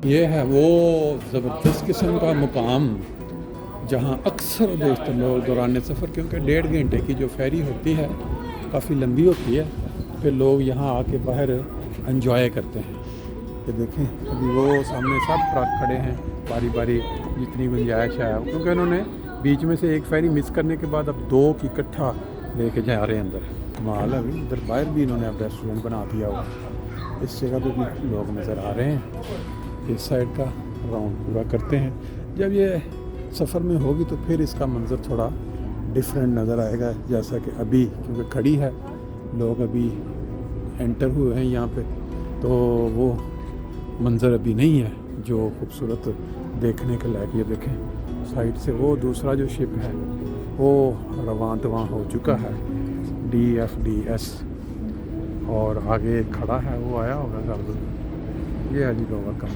یہ ہے وہ زبردست قسم کا مقام جہاں اکثر دیکھتے لوگ دوران سفر، کیونکہ 1.5 گھنٹے کی جو فیری ہوتی ہے کافی لمبی ہوتی ہے، پھر لوگ یہاں آ کے باہر انجوائے کرتے ہیں۔ یہ دیکھیں ابھی وہ سامنے سب ٹرک کھڑے ہیں باری باری، جتنی گنجائش ہے، کیونکہ انہوں نے بیچ میں سے ایک فیری مس کرنے کے بعد اب 2 کی اکٹھا لے کے جا رہے ہیں اندر۔ کمال ہے، ابھی ادھر باہر بھی انہوں نے اب ریسٹورنٹ بنا دیا ہوا، اس جگہ پہ بھی لوگ نظر آ رہے ہیں۔ اس سائڈ کا راؤنڈ پورا کرتے ہیں۔ جب یہ سفر میں ہوگی تو پھر اس کا منظر تھوڑا ڈیفرنٹ نظر آئے گا، جیسا کہ ابھی کیونکہ کھڑی ہے، لوگ ابھی انٹر ہوئے ہیں یہاں پہ، تو وہ منظر ابھی نہیں ہے جو خوبصورت دیکھنے کے لائق۔ یہ دیکھیں سائڈ سے وہ دوسرا جو شپ ہے وہ رواں دواں ہو چکا ہے، DFDS، اور آگے کھڑا ہے وہ آیا ہوگا گردن۔ یہ ہے جی لوگوں کا